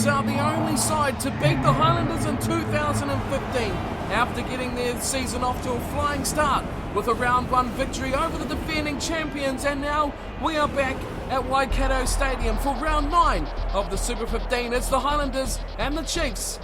Chiefs are the only side to beat the Highlanders in 2015 after getting their season off to a flying start with a round one victory over the defending champions, and now we are back at Waikato Stadium for round 9 of the Super 15. It's the Highlanders and the Chiefs.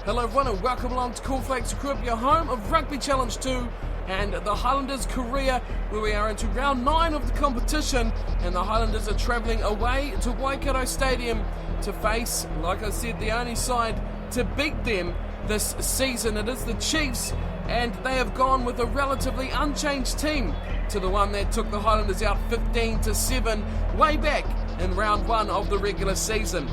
Hello everyone and welcome along to Cornflakes Crib, your home of Rugby Challenge 2 and the Highlanders career, where we are into round 9 of the competition, and the Highlanders are travelling away to Waikato Stadium to face, like I said, the only side to beat them this season. It is the Chiefs, and they have gone with a relatively unchanged team to the one that took the Highlanders out 15-7 way back in round 1 of the regular season.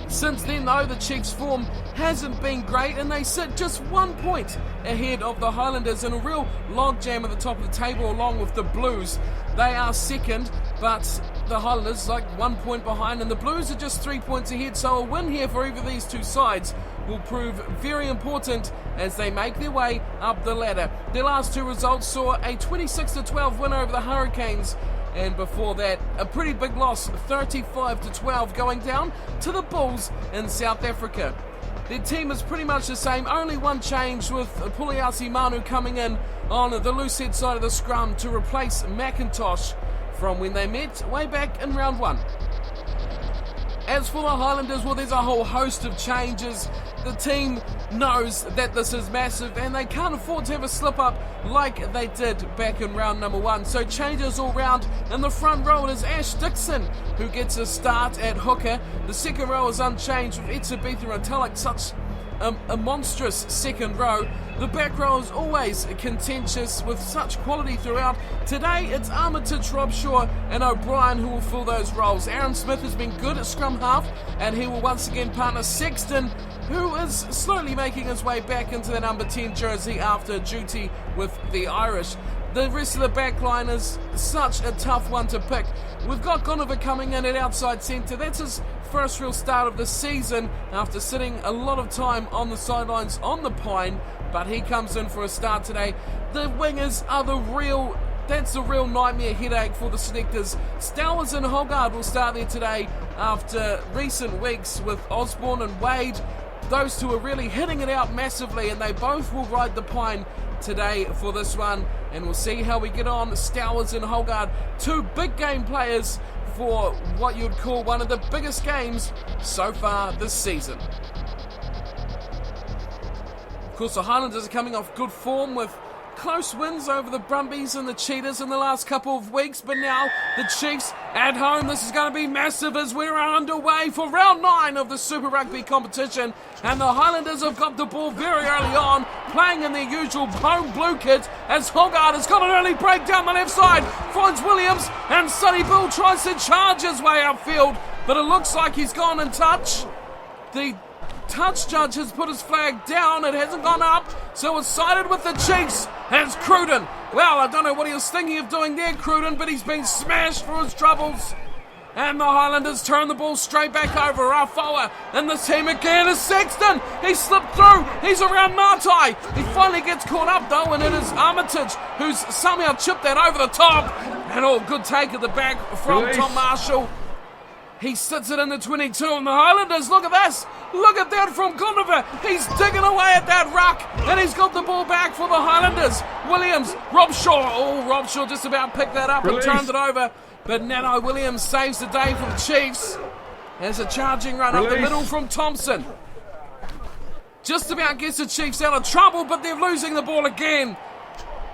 Since then though, the Chiefs' form hasn't been great, and they sit just 1 point ahead of the Highlanders in a real logjam at the top of the table along with the Blues. They are second, but the Highlanders like 1 point behind, and the Blues are just 3 points ahead, so a win here for either of these two sides will prove very important as they make their way up the ladder. Their last two results saw a 26-12 win over the Hurricanes, and before that, a pretty big loss, 35-12, going down to the Bulls in South Africa. Their team is pretty much the same, only one change with Puliasi Manu coming in on the loose head side of the scrum to replace McIntosh from when they met way back in round 1. As for the Highlanders, well, there's a whole host of changes. The team knows that this is massive and they can't afford to have a slip up like they did back in round number 1. So changes all round. In the front row it is Ash Dixon who gets a start at hooker. The second row is unchanged with Etsabetha and Talak, such a monstrous second row. The back row is always contentious with such quality throughout. Today it's Armitage, Robshaw and O'Brien who will fill those roles. Aaron Smith has been good at scrum half, and he will once again partner Sexton, who is slowly making his way back into the number 10 jersey after duty with the Irish. The rest of the back line is such a tough one to pick. We've got Gunova coming in at outside centre. That's his first real start of the season after sitting a lot of time on the sidelines on the Pine, but he comes in for a start today. The wingers are that's the real nightmare headache for the selectors. Stowers and Hoggard will start there today after recent weeks with Osborne and Wade. Those two are really hitting it out massively, and they both will ride the Pine today for this one, and we'll see how we get on. Stowers and Hoggard, two big game players for what you'd call one of the biggest games so far this season. Of course, the Highlanders are coming off good form with close wins over the Brumbies and the Cheetahs in the last couple of weeks, but now the Chiefs at home. This is going to be massive as we're underway for round 9 of the Super Rugby competition, and the Highlanders have got the ball very early on, playing in their usual home blue kit as Hoggard has got an early break down the left side, finds Williams, and Sonny Bill tries to charge his way upfield, but it looks like he's gone in touch. The touch judge has put his flag down, it hasn't gone up, so it's sided with the Chiefs as Cruden. Well, I don't know what he was thinking of doing there, Cruden, but he's been smashed for his troubles. And the Highlanders turn the ball straight back over. Afoa and the team again is Sexton. He slipped through. He's around Ngatai. He finally gets caught up though, and it is Armitage who's somehow chipped that over the top. And good take at the back from Tom Marshall. He sits it in the 22, and the Highlanders, look at this. Look at that from Gunova. He's digging away at that ruck, and he's got the ball back for the Highlanders. Williams, Robshaw. Robshaw just about picked that up and turned it over. But Nano Williams saves the day for the Chiefs. There's a charging run up the middle from Thompson. Just about gets the Chiefs out of trouble, but they're losing the ball again.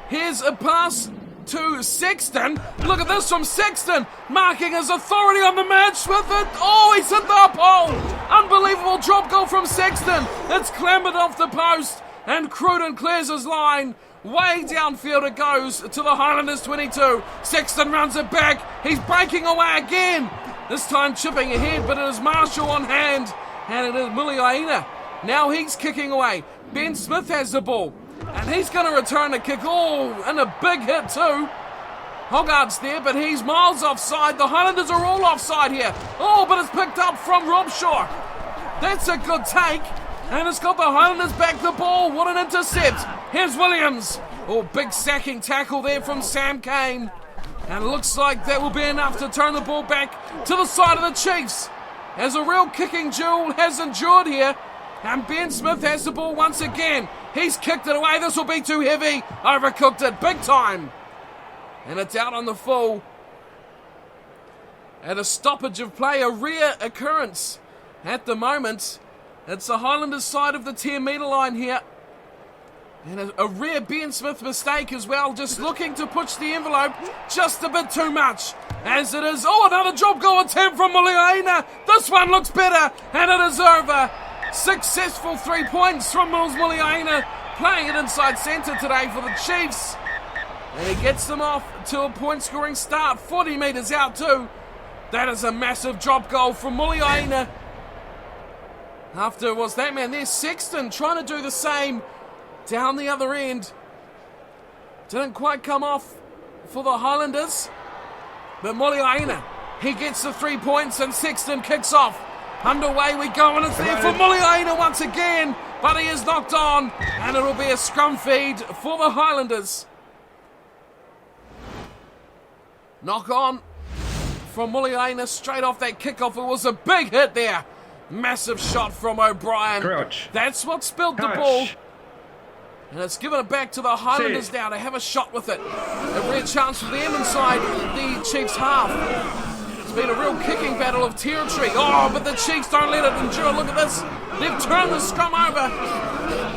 Here's a pass to Sexton. Look at this from Sexton, marking his authority on the match with it. He's hit the pole. Unbelievable drop goal from Sexton. It's clambered off the post, and Cruden clears his line. Way downfield it goes to the Highlanders 22. Sexton runs it back. He's breaking away again. This time chipping ahead, but it is Marshall on hand, and it is Muliaina. Now he's kicking away. Ben Smith has the ball, and he's going to return the kick. And a big hit too. Hoggard's there, but he's miles offside. The Highlanders are all offside here. But it's picked up from Robshaw. That's a good take, and it's got the Highlanders back the ball. What an intercept. Here's Williams. Big sacking tackle there from Sam Cane. And it looks like that will be enough to turn the ball back to the side of the Chiefs. as a real kicking duel has endured here. And Ben Smith has the ball once again. He's kicked it away. This will be too heavy. Overcooked it big time. And it's out on the full. At a stoppage of play, a rare occurrence at the moment. It's the Highlanders side of the 10-metre line here. And a rare Ben Smith mistake as well, just looking to push the envelope just a bit too much. As it is, another drop goal attempt from Muliaina. This one looks better, and it is over. Successful 3 points from Mills Muliaina, playing it inside centre today for the Chiefs. And he gets them off to a point-scoring start, 40 metres out too. That is a massive drop goal from Muliaina. After was that man there, Sexton, trying to do the same down the other end. Didn't quite come off for the Highlanders. But Muliaina, he gets the 3 points and Sexton kicks off. Underway we go, and it's there for Muliaina once again. But he is knocked on, and it'll be a scrum feed for the Highlanders. Knock on from Muliaina straight off that kickoff. It was a big hit there. Massive shot from O'Brien. Crouch. That's what spilled the ball. And it's given it back to the Highlanders now to have a shot with it. A rare chance for them inside the Chiefs' half. It's been a real kicking battle of territory. But the Chiefs don't let it endure. Look at this. They've turned the scrum over.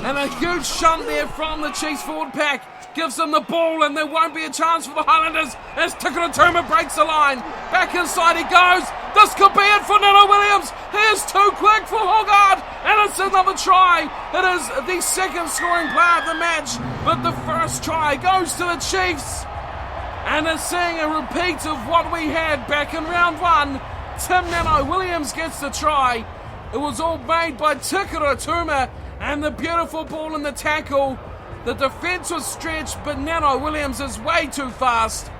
And a huge shunt there from the Chiefs forward pack. Gives them the ball, and there won't be a chance for the Highlanders as Tikaratuma breaks the line. Back inside he goes. This could be it for Nano Williams. He is too quick for Hogarth, and it's another try. It is the second scoring player of the match, but the first try goes to the Chiefs. And they're seeing a repeat of what we had back in round one. Tim Nano Williams gets the try. It was all made by Tikaratuma, and the beautiful ball in the tackle. The defence was stretched, but Nano Williams is way too fast.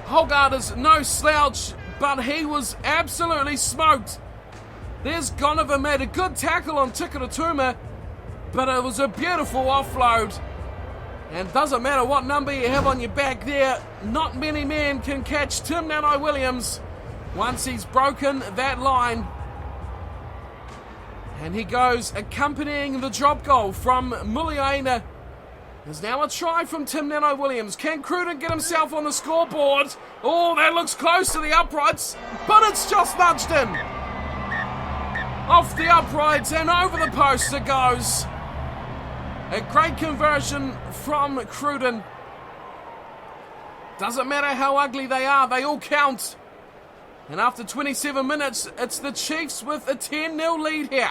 Hogarth is no slouch, but he was absolutely smoked. There's Gonover made a good tackle on Tikaratuma, but it was a beautiful offload. And doesn't matter what number you have on your back there, not many men can catch Tim Nano Williams once he's broken that line. And he goes accompanying the drop goal from Muliaina. There's now a try from Tim Nano Williams. Can Cruden get himself on the scoreboard? That looks close to the uprights, but it's just nudged in. Off the uprights and over the post it goes. A great conversion from Cruden. Doesn't matter how ugly they are, they all count. And after 27 minutes, it's the Chiefs with a 10-0 lead here.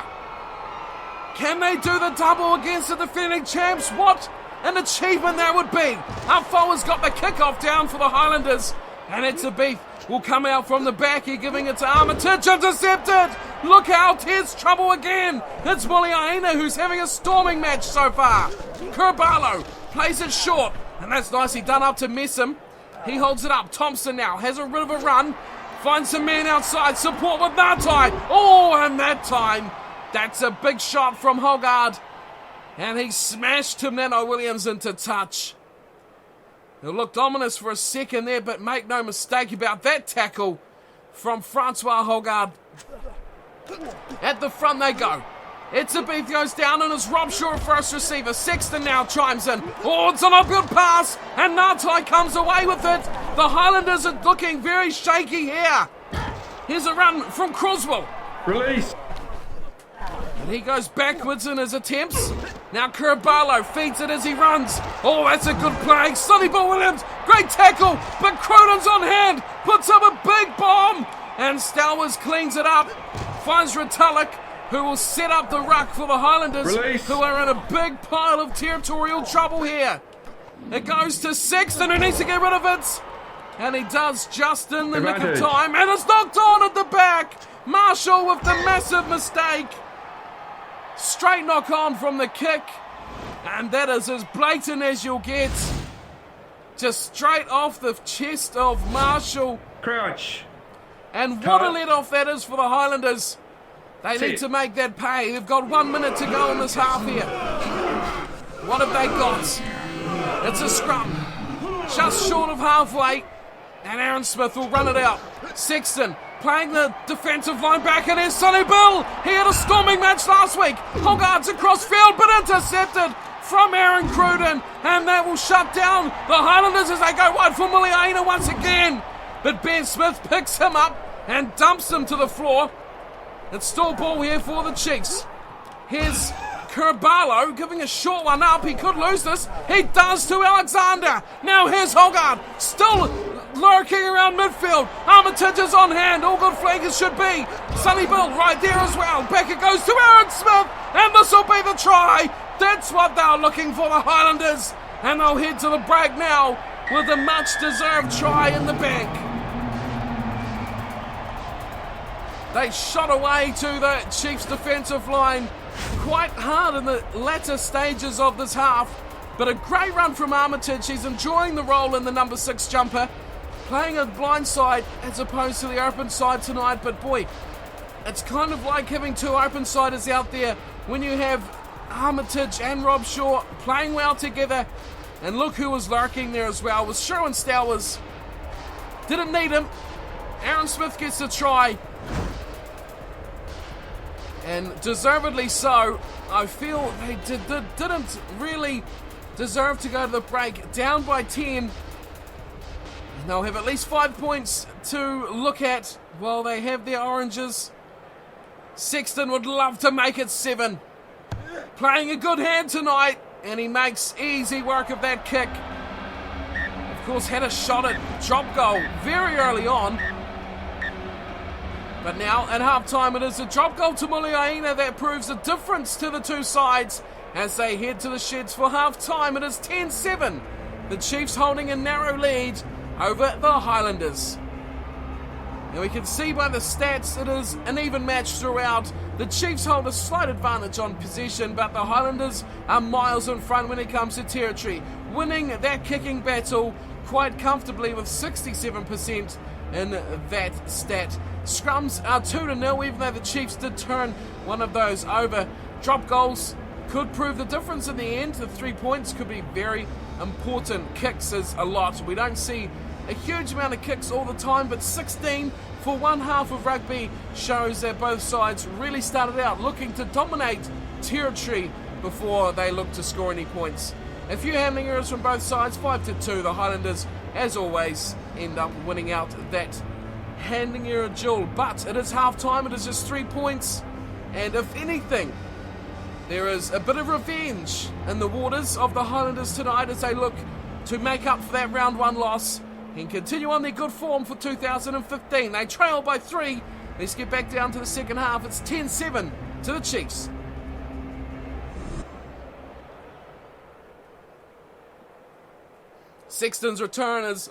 Can they do the double against the defending champs? What an achievement that would be. Afo has got the kickoff down for the Highlanders. And it's a beef. Will come out from the back here, giving it to Armitage. Intercepted! Look out, here's trouble again. It's Muliaina who's having a storming match so far. Kurbalo plays it short. And that's nicely done up to Messam. He holds it up. Thompson now has a bit of a run. Finds some men outside, support with Natai. And that time, that's a big shot from Hogarth. And he smashed Tim Nano Williams into touch. It looked ominous for a second there, but make no mistake about that tackle from Francois Hogarth. At the front they go. It's a beef goes down and it's Rob Shaw first receiver. Sexton now chimes in. It's on a good pass and Natai comes away with it. The Highlanders are looking very shaky here. Here's a run from Croswell. Release. And he goes backwards in his attempts. Now Kurbalo feeds it as he runs. That's a good play. Sonny Bill Williams, great tackle, but Cronin's on hand, puts up a big bomb, and Stowers cleans it up. Finds Retallick, who will set up the ruck for the Highlanders, who are in a big pile of territorial trouble here. It goes to Sexton, who needs to get rid of it. And he does just in the nick of time, and it's knocked on at the back. Marshall with the massive mistake. Straight knock on from the kick, and that is as blatant as you'll get. Just straight off the chest of Marshall. Crouch. And what a let-off that is for the Highlanders. They need to make that pay. They've got 1 minute to go in this half here. What have they got? It's a scrum. Just short of halfway. And Aaron Smith will run it out. Sexton playing the defensive line back, and here's Sonny Bill. He had a storming match last week. Hogarth's across field, but intercepted from Aaron Cruden, and that will shut down the Highlanders as they go wide for Muliaina once again. But Ben Smith picks him up and dumps him to the floor. It's still ball here for the Chiefs. Here's Kerbarlow giving a short one up. He could lose this. He does to Alexander. Now here's Hogarth, still lurking around midfield. Armitage is on hand. All good flag as should be. Sonny Bill right there as well. Back it goes to Aaron Smith, and this will be the try. That's what they're looking for, the Highlanders. And they'll head to the break now with a much-deserved try in the bank. They shot away to the Chiefs' defensive line quite hard in the latter stages of this half. But a great run from Armitage. He's enjoying the role in the number 6 jumper, playing a blind side as opposed to the open side tonight. But boy, it's kind of like having two open siders out there when you have Armitage and Rob Shaw playing well together. And look who was lurking there as well, was Sherwin Stowers. Didn't need him. Aaron Smith gets a try, and deservedly so. I feel they didn't really deserve to go to the break. Down by 10. And they'll have at least 5 points to look at while they have their oranges. Sexton would love to make it 7. Playing a good hand tonight, and he makes easy work of that kick. Of course, had a shot at drop goal very early on. But now, at half-time, it is a drop goal to Muliaina that proves the difference to the two sides as they head to the sheds for half-time. It is 10-7. The Chiefs holding a narrow lead over the Highlanders. And we can see by the stats it is an even match throughout. The Chiefs hold a slight advantage on possession, but the Highlanders are miles in front when it comes to territory, winning that kicking battle quite comfortably with 67% in that stat. Scrums are 2-0, even though the Chiefs did turn one of those over. Drop goals could prove the difference in the end. The 3 points could be very important. Kicks is a lot. We don't see a huge amount of kicks all the time, but 16 for one half of rugby shows that both sides really started out looking to dominate territory before they look to score any points. A few handling errors from both sides, 5-2. The Highlanders, as always, end up winning out that handling error duel. But it is half time, it is just 3 points, and if anything, there is a bit of revenge in the waters of the Highlanders tonight as they look to make up for that round 1 loss and continue on their good form for 2015. They trail by 3. Let's get back down to the second half. It's 10-7 to the Chiefs. Sexton's return is,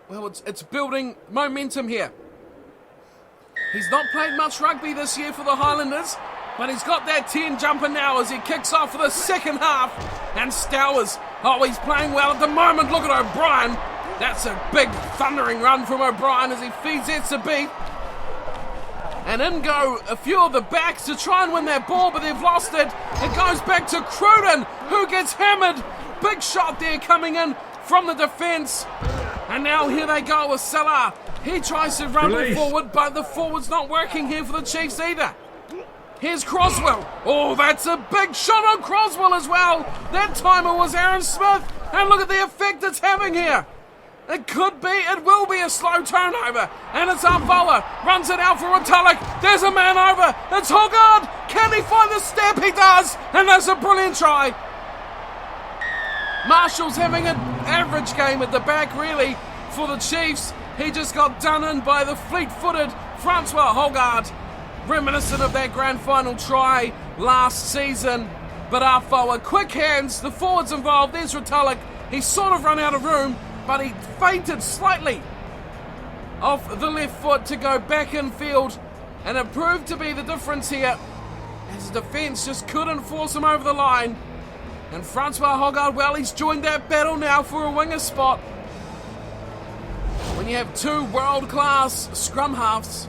well, it's building momentum here. He's not played much rugby this year for the Highlanders, but he's got that 10 jumper now as he kicks off for the second half. And Stowers, oh, he's playing well at the moment. Look at O'Brien. That's a big thundering run from O'Brien as he feeds it to beat. And in go a few of the backs to try and win that ball, but they've lost it. It goes back to Cruden, who gets hammered. Big shot there coming in from the defence. And now here they go with Salah. He tries to rumble forward, but the forward's not working here for the Chiefs either. Here's Croswell. Oh, that's a big shot on Croswell as well. That time it was Aaron Smith. And look at the effect it's having here. It could be, it will be a slow turnover. And it's Arvoa. Runs it out for Retallick. There's a man over. It's Hogarth. Can he find the step? He does. And that's a brilliant try. Marshall's having an average game at the back, really, for the Chiefs. He just got done in by the fleet-footed Francois Hogarth. Reminiscent of that grand final try last season. But Arvoa, quick hands. The forwards involved. There's Retallick. He's sort of run out of room, but he feinted slightly off the left foot to go back in field, and it proved to be the difference here as the defence just couldn't force him over the line. And Francois Hogarth, well, he's joined that battle now for a winger spot. When you have two world-class scrum halves,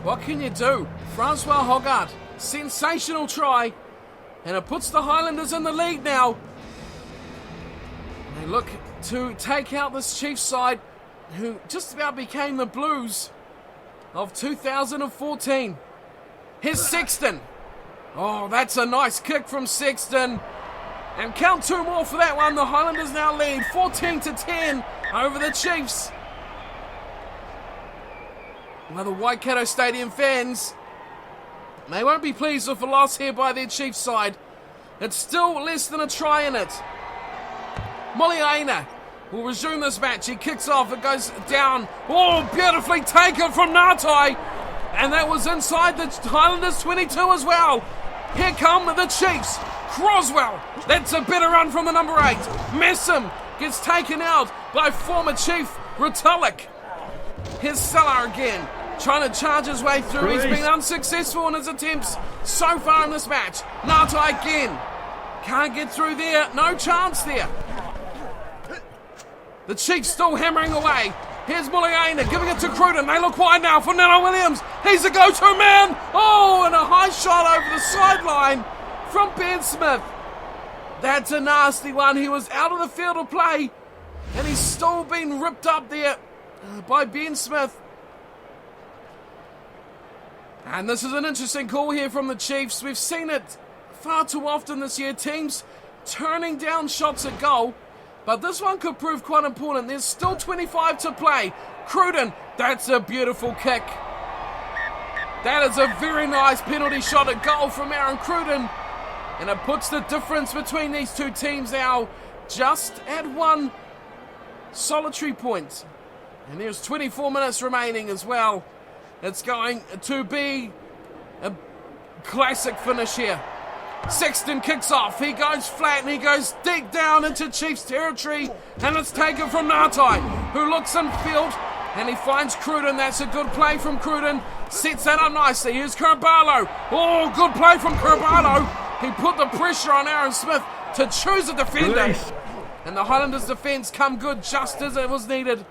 what can you do? Francois Hogarth, sensational try, and it puts the Highlanders in the lead now. They look to take out this Chiefs side, who just about became the Blues of 2014. Here's Sexton. Oh, that's a nice kick from Sexton. And count 2 more for that one. The Highlanders now lead 14-10 over the Chiefs. Well, the Waikato Stadium fans, they won't be pleased with a loss here by their Chiefs side. It's still less than a try in it. Muliaina will resume this match. He kicks off. It goes down. Oh, beautifully taken from Ngātai. And that was inside the Highlanders 22 as well. Here come the Chiefs. Croswell. That's a better run from the number 8. Messam gets taken out by former Chief Rutullik. Here's Salah again, trying to charge his way through. He's been unsuccessful in his attempts so far in this match. Ngātai again. Can't get through there. No chance there. The Chiefs still hammering away. Here's Muliaina giving it to Cruden. They look wide now for Nana Williams. He's the go-to man. Oh, and a high shot over the sideline from Ben Smith. That's a nasty one. He was out of the field of play, and he's still been ripped up there by Ben Smith. And this is an interesting call here from the Chiefs. We've seen it far too often this year. Teams turning down shots at goal. But this one could prove quite important. There's still 25 to play. Cruden, that's a beautiful kick. That is a very nice penalty shot at goal from Aaron Cruden. And it puts the difference between these two teams now just at 1 solitary point. And there's 24 minutes remaining as well. It's going to be a classic finish here. Sexton kicks off. He goes flat and he goes deep down into Chiefs territory. And it's taken from Ngātai, who looks in field and he finds Cruden. That's a good play from Cruden. Sets that up nicely. Here's Kurbalo. Oh, good play from Kurbalo. He put the pressure on Aaron Smith to choose a defender. And the Highlanders' defence come good just as it was needed.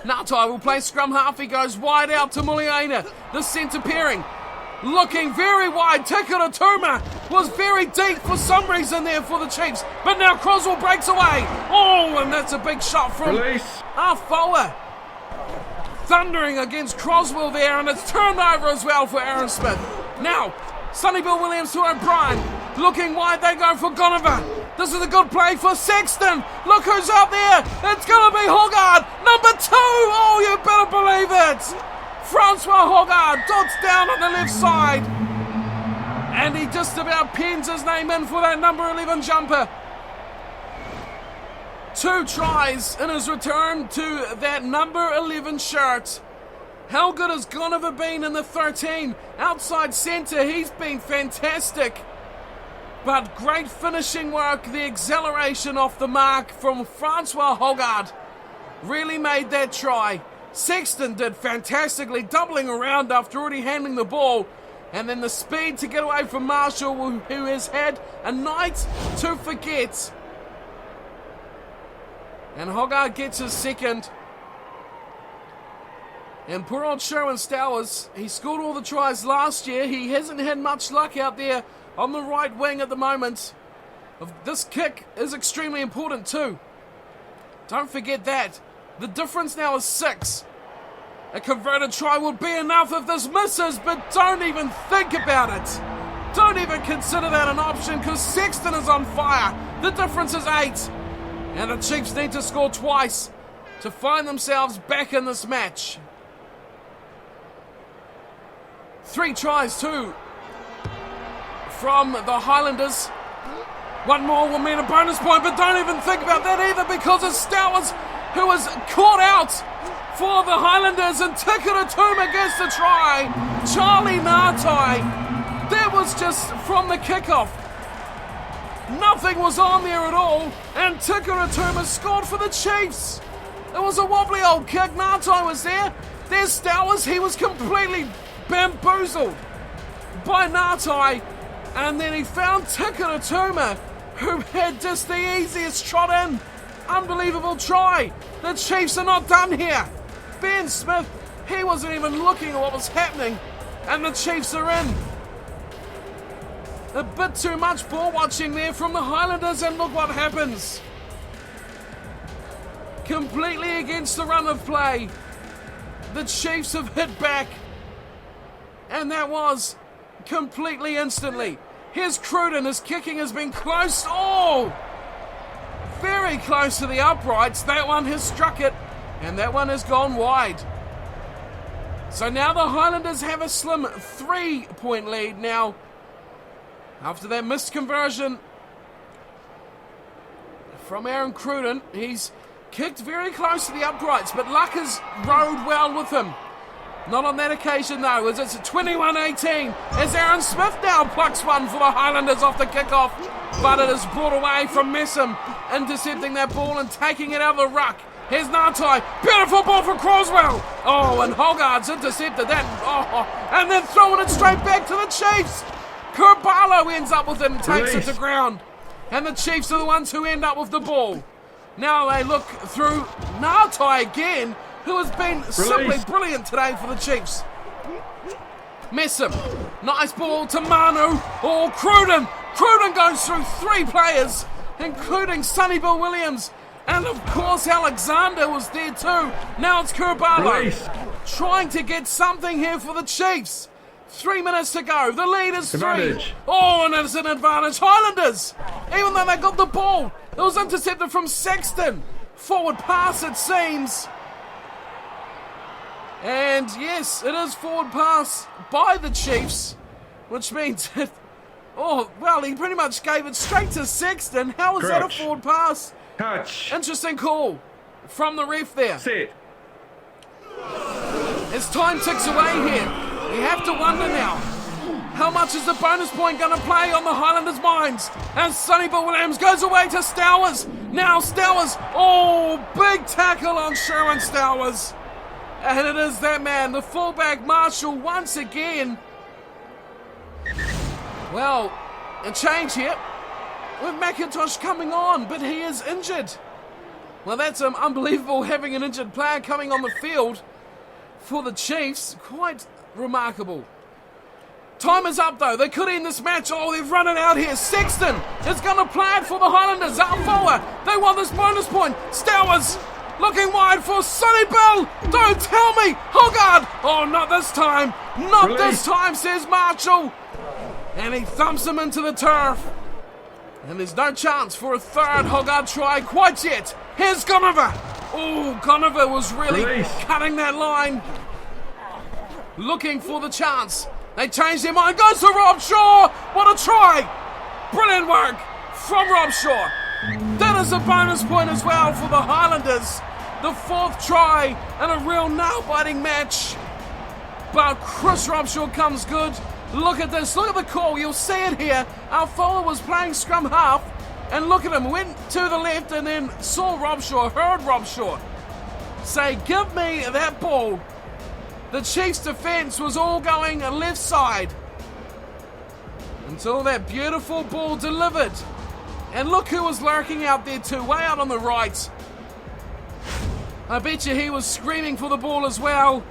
Ngātai will play scrum half. He goes wide out to Muliaina. The centre pairing. Looking very wide. Tikura Tuma was very deep for some reason there for the Chiefs. But now Croswell breaks away. Oh, and that's a big shot from Afoa. Thundering against Croswell there, and it's turned over as well for Aaron Smith. Now, Sonny Bill Williams to O'Brien. Looking wide, they go for Gonova. This is a good play for Sexton. Look who's out there. It's going to be Hoggard, number 2. Oh, you better believe it. Francois Hoggard dots down on the left side. And he just about pins his name in for that number 11 jumper. 2 tries in his return to that number 11 shirt. How good has Gonova been in the 13? Outside centre, he's been fantastic. But great finishing work, the acceleration off the mark from Francois Hoggard really made that try. Sexton did fantastically, doubling around after already handling the ball. And then the speed to get away from Marshall, who has had a night to forget. And Hoggard gets his second. And poor old Sherwin Stowers, he scored all the tries last year. He hasn't had much luck out there on the right wing at the moment. This kick is extremely important too. Don't forget that. The difference now is 6. A converted try would be enough if this misses, but don't even think about it. Don't even consider that an option because Sexton is on fire. The difference is 8. And the Chiefs need to score twice to find themselves back in this match. 3 tries too from the Highlanders. 1 more will mean a bonus point, but don't even think about that either because it's Stowers who was caught out for the Highlanders and Tikura Tuma gets the try. Charlie Ngātai. That was just from the kickoff. Nothing was on there at all, and Tikura Tuma scored for the Chiefs. It was a wobbly old kick. Ngātai was there. There's Stowers. He was completely bamboozled by Ngātai, and then he found Tikura Tuma, who had just the easiest trot in. Unbelievable try. The Chiefs are not done here. Ben Smith, he wasn't even looking at what was happening, and the Chiefs are in. A bit too much ball watching there from the Highlanders, and look what happens. Completely against the run of play. the Chiefs have hit back. And that was completely instantly. Here's Cruden. His kicking has been close. Oh! Very close to the uprights. That one has struck it. And that one has gone wide. So now the Highlanders have a slim 3-point lead now. After that missed conversion from Aaron Cruden, he's kicked very close to the uprights, but luck has rode well with him. Not on that occasion though, as it's 21-18, as Aaron Smith now plucks one for the Highlanders off the kickoff, but it is brought away from Messam, intercepting that ball and taking it out of the ruck. Here's Natai, beautiful ball from Croswell. Oh, and Hogarth's intercepted that, and then throwing it straight back to the Chiefs. Kurbalo ends up with it and takes it to ground. And the Chiefs are the ones who end up with the ball. Now they look through Natai again, who has been simply brilliant today for the Chiefs. Messam, nice ball to Manu. Oh, Cruden. Cruden goes through 3 players, including Sonny Bill Williams. And of course Alexander was there too. Now it's Kurbalo trying to get something here for the Chiefs. 3 minutes to go. The lead is 3. Oh, and it's an advantage. Highlanders, even though they got the ball, it was intercepted from Sexton. Forward pass, it seems. And yes, it is forward pass by the Chiefs, which means that, oh, well, he pretty much gave it straight to Sexton. How is that a forward pass? Touch. Interesting call from the ref there. Sit. As time ticks away here, we have to wonder now, how much is the bonus point going to play on the Highlanders' minds? As Sonny Bill Williams goes away to Stowers. Now Stowers, oh, big tackle on Sherwin Stowers. And it is that man, the fullback Marshall, once again. Well, a change here with McIntosh coming on, but he is injured. Well, that's unbelievable, having an injured player coming on the field for the Chiefs. Quite remarkable. Time is up though. They could end this match. Oh, they've run it out here. Sexton is going to play it for the Highlanders. Out forward. They want this bonus point. Stowers looking wide for Sonny Bill. Don't tell me. Hogarth. Oh, not this time. Not this time, says Marshall. And he thumps him into the turf. And there's no chance for a third Hogarth try quite yet. Here's Conover. Oh, Conover was really cutting that line. Looking for the chance. They change their mind. Goes to Rob Shaw. What a try. Brilliant work from Rob Shaw. That is a bonus point as well for the Highlanders. The 4th try and a real nail-biting match. But Chris Robshaw comes good. Look at this. Look at the call. You'll see it here. Our forward was playing scrum half. And look at him. Went to the left and then saw Robshaw. Heard Robshaw say, give me that ball. The Chiefs' defence was all going left side until that beautiful ball delivered. And look who was lurking out there too, way out on the right. I bet you he was screaming for the ball as well.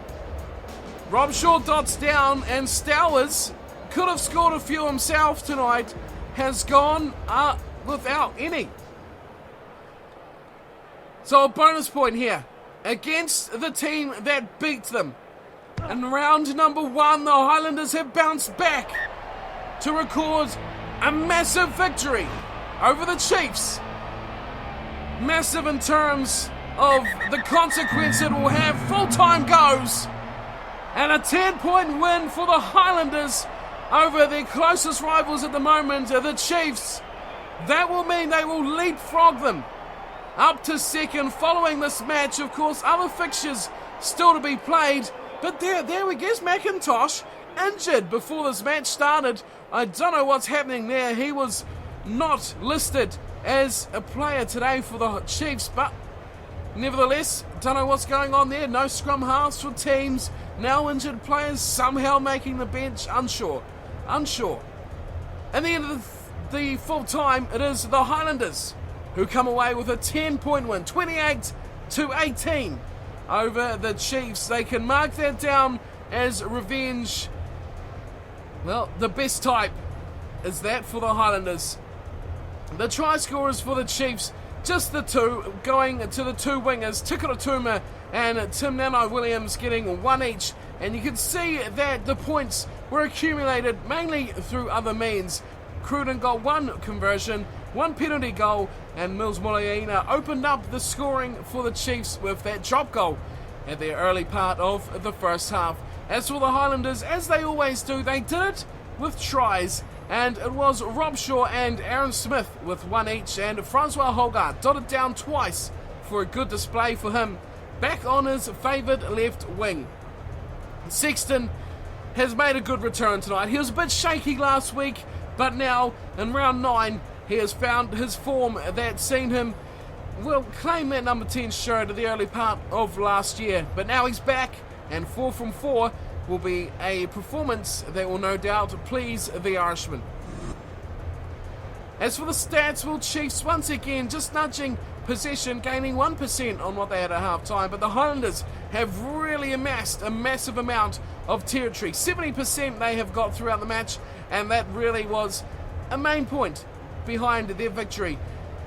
Robshaw dots down, and Stowers could have scored a few himself tonight, has gone without any. So a bonus point here against the team that beat them. In round number 1, the Highlanders have bounced back to record a massive victory over the Chiefs. Massive in terms of the consequence it will have. Full-time goes. And a 10-point win for the Highlanders over their closest rivals at the moment, the Chiefs. That will mean they will leapfrog them up to 2nd following this match. Of course, other fixtures still to be played. But there we go. McIntosh injured before this match started. I don't know what's happening there. He was not listed as a player today for the Chiefs, but nevertheless, don't know what's going on there. No scrum halves for teams. Now injured players somehow making the bench. Unsure. At the end of the full time, it is the Highlanders who come away with a 10-point win, 28-18 over the Chiefs. They can mark that down as revenge. Well, the best type is that for the Highlanders. The try scorers for the Chiefs, just the two, going to the two wingers, Tikuratuma and Tim Nano-Williams getting one each. And you can see that the points were accumulated mainly through other means. Cruden got one conversion, one penalty goal, and Mills Moleina opened up the scoring for the Chiefs with that drop goal at the early part of the first half. As for the Highlanders, as they always do, they did it with tries, and it was Rob Shaw and Aaron Smith with one each, and Francois Hogarth dotted down twice for a good display for him, back on his favoured left wing. Sexton has made a good return tonight. He was a bit shaky last week, but now in round 9 he has found his form that's seen him claim that number 10 shirt at the early part of last year. But now he's back, and 4 from 4 will be a performance that will no doubt please the Irishman. As for the stats, well, Chiefs once again just nudging possession, gaining 1% on what they had at half-time, but the Highlanders have really amassed a massive amount of territory. 70% they have got throughout the match, and that really was a main point behind their victory.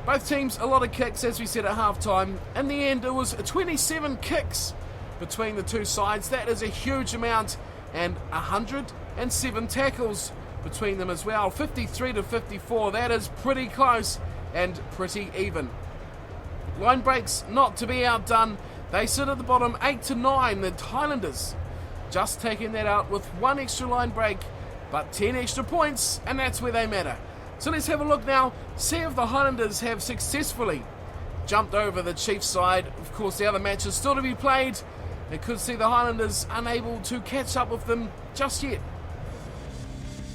Both teams a lot of kicks, as we said at half-time. In the end, it was 27 kicks between the two sides. That is a huge amount, and 107 tackles between them as well. 53 to 54, that is pretty close and pretty even. Line breaks not to be outdone. They sit at the bottom 8 to 9. The Highlanders just taking that out with one extra line break, but 10 extra points, and that's where they matter. So let's have a look now, see if the Highlanders have successfully jumped over the Chiefs side. Of course, the other matches still to be played. They could see the Highlanders unable to catch up with them just yet.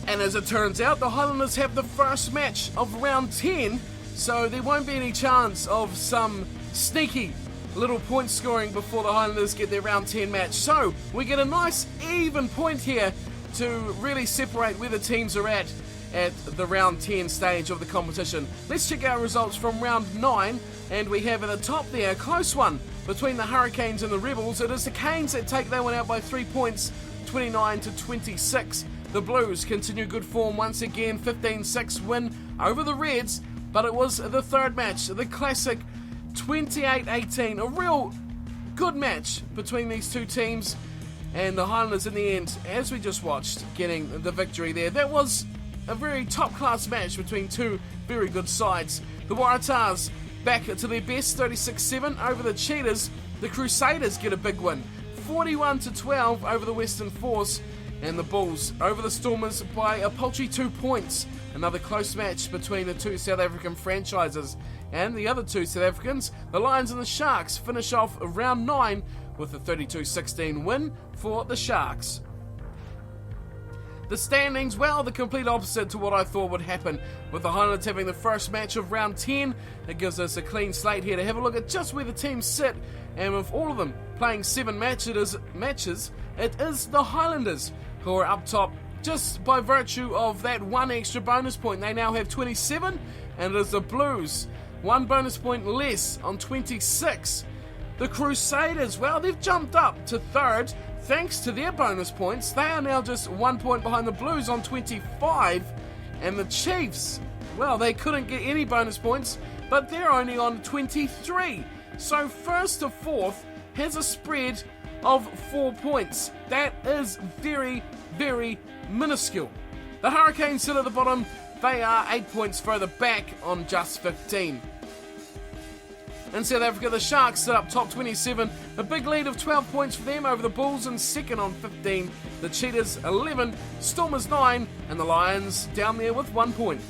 And as it turns out, the Highlanders have the first match of round 10, so there won't be any chance of some sneaky little point scoring before the Highlanders get their round 10 match. So we get a nice even point here to really separate where the teams are at the round 10 stage of the competition. Let's check our results from round 9, and we have at the top there a close one between the Hurricanes and the Rebels. It is the Canes that take that one out by 3 points, 29 to 26. The Blues continue good form once again, 15-6 win over the Reds, but it was the third match, the classic 28-18, a real good match between these two teams, and the Highlanders in the end, as we just watched, getting the victory there. That was a very top-class match between two very good sides. The Waratahs back to their best, 36-7 over the Cheetahs. The Crusaders get a big win, 41-12 over the Western Force, and the Bulls over the Stormers by a paltry 2 points. Another close match between the two South African franchises. And the other two South Africans, the Lions and the Sharks, finish off round 9 with a 32-16 win for the Sharks. The standings, well, the complete opposite to what I thought would happen, with the Highlanders having the first match of round 10. It gives us a clean slate here to have a look at just where the teams sit, and with all of them playing 7 matches, it is the Highlanders who are up top just by virtue of that one extra bonus point. They now have 27, and it is the Blues 1 bonus point less on 26. The Crusaders, well, they've jumped up to third thanks to their bonus points. They are now just 1 point behind the Blues on 25. And the Chiefs, well, they couldn't get any bonus points, but they're only on 23. So first to fourth has a spread of 4 points. That is very, very minuscule. The Hurricanes sit at the bottom. They are 8 points further back on just 15. In South Africa, the Sharks sit up top 27, a big lead of 12 points for them over the Bulls, and second on 15. The Cheetahs 11, Stormers 9, and the Lions down there with 1 point.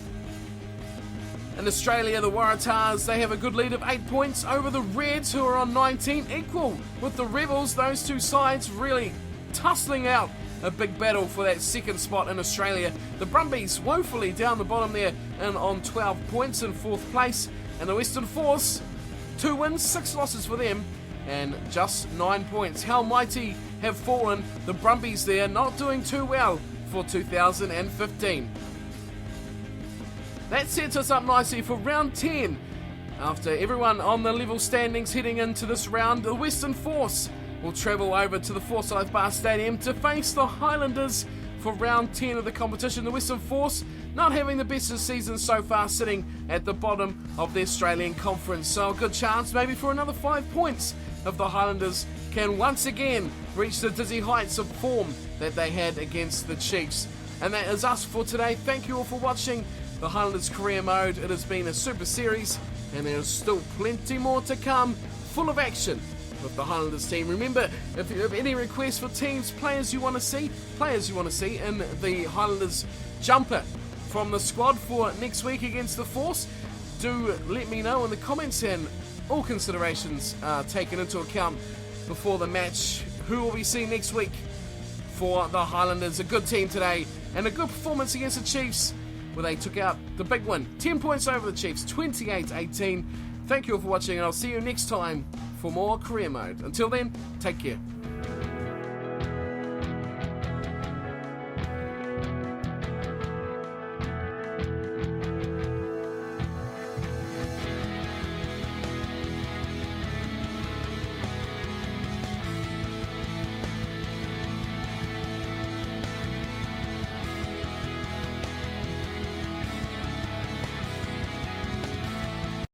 In Australia, the Waratahs, they have a good lead of 8 points over the Reds, who are on 19, equal with the Rebels. Those two sides really tussling out a big battle for that second spot in Australia. The Brumbies woefully down the bottom there and on 12 points in fourth place. And the Western Force, 2 wins, 6 losses for them, and just 9 points. How mighty have fallen the Brumbies there, not doing too well for 2015. That sets us up nicely for round 10. After everyone on the level standings heading into this round, the Western Force will travel over to the Forsyth Bar Stadium to face the Highlanders for round 10 of the competition. The Western Force, not having the best of season so far, sitting at the bottom of the Australian Conference. So a good chance maybe for another 5 points if the Highlanders can once again reach the dizzy heights of form that they had against the Chiefs. And that is us for today. Thank you all for watching the Highlanders Career Mode. It has been a super series, and there is still plenty more to come, full of action with the Highlanders team. Remember, if you have any requests for teams, players you want to see in the Highlanders jumper from the squad for next week against the Force, do let me know in the comments, and all considerations are taken into account before the match. Who will we see next week for the Highlanders? A good team today and a good performance against the Chiefs, where they took out the big win. 10 points over the Chiefs, 28-18. Thank you all for watching, and I'll see you next time for more Career Mode. Until then, take care.